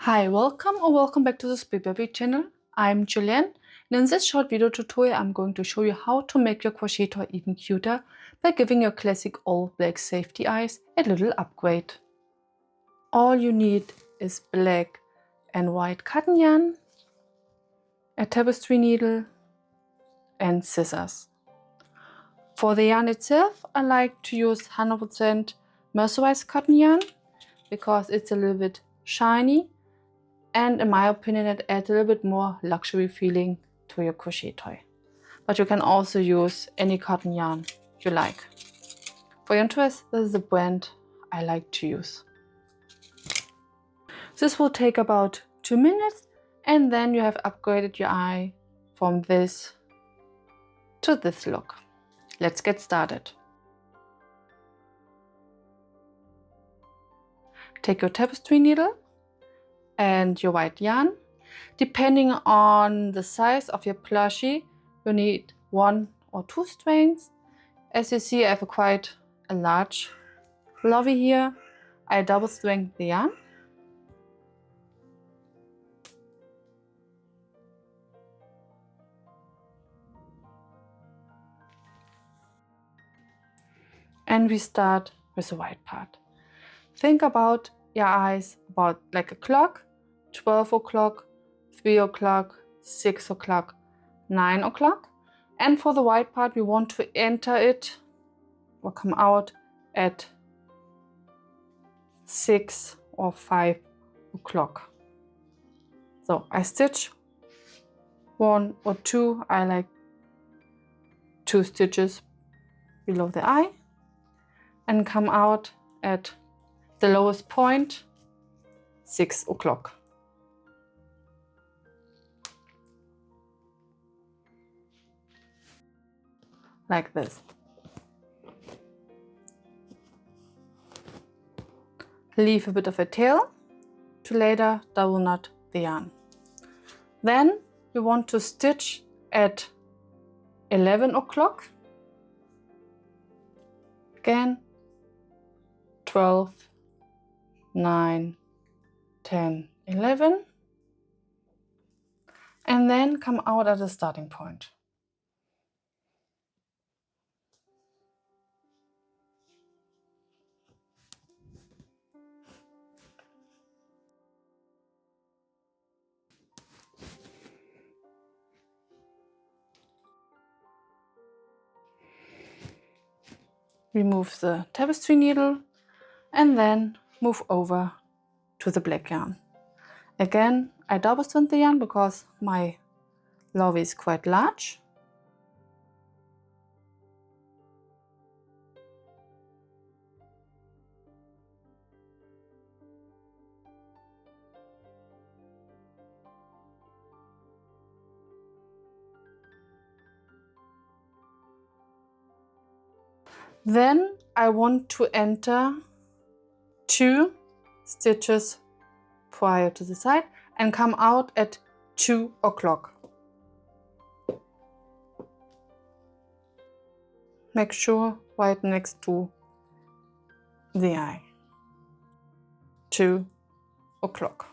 Hi, welcome or welcome back to the Baby channel. I'm Julian, and in this short video tutorial I'm going to show you how to make your crochet toy even cuter by giving your classic all black safety eyes a little upgrade. All you need is black and white cotton yarn, a tapestry needle and scissors. For the yarn itself, I like to use 100% mercerized cotton yarn because it's a little bit shiny, and in my opinion it adds a little bit more luxury feeling to your crochet toy. But you can also use any cotton yarn you like. For your interest, this is the brand I like to use. This will take about 2 minutes, and then you have upgraded your eye from this to this look. Let's get started. Take your tapestry needle and your white yarn. Depending on the size of your plushie, you need 1 or 2 strands. As you see, I have quite a large lovey here. I double string the yarn. And we start with the white part. Think about your eyes about like a clock, 12 o'clock, 3 o'clock, 6 o'clock, 9 o'clock. And for the white part, we want to enter it or come out at 6 or 5 o'clock. So I stitch 1 or 2, I like 2 stitches below the eye and come out at the lowest point, 6 o'clock. Like this. Leave a bit of a tail to later double knot the yarn. Then we want to stitch at 11 o'clock. Again, 12, 9, 10, 11. And then come out at the starting point. Remove the tapestry needle and then move over to the black yarn. Again, I double strand the yarn because my lovey is quite large. Then I want to enter 2 stitches prior to the side and come out at 2 o'clock. Make sure right next to the eye. 2 o'clock.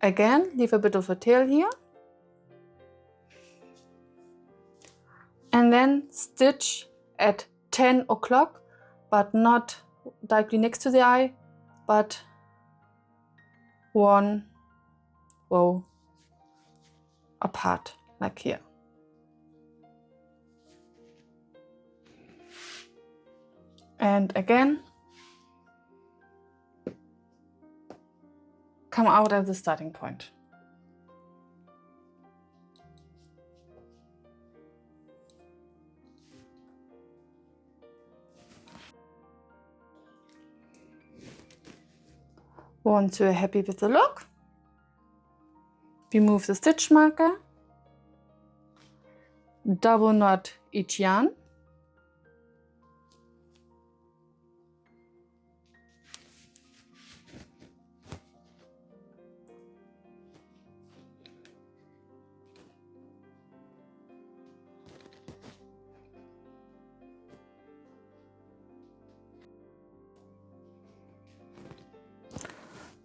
Again, leave a bit of a tail here. And then stitch at 10 o'clock, but not directly next to the eye, but 1 row apart, like here. And again, come out at the starting point. Once you're happy with the look, remove the stitch marker, double knot each yarn,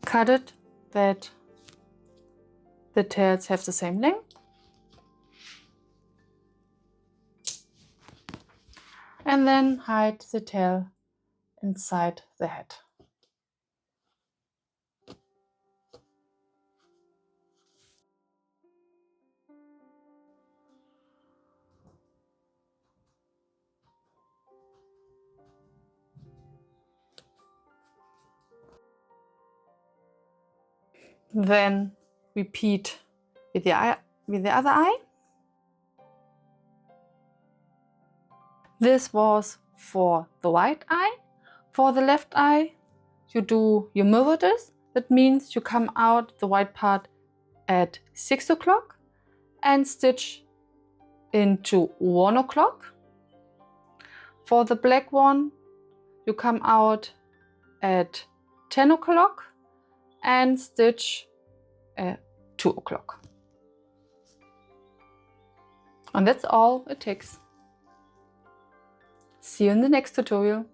cut it that the tails have the same length. And then hide the tail inside the head. Then repeat with the other eye. This was for the right eye. For the left eye, you mirror this. That means you come out the white part at 6 o'clock and stitch into 1 o'clock. For the black one, you come out at 10 o'clock and stitch at 2 o'clock. And that's all it takes. See you in the next tutorial.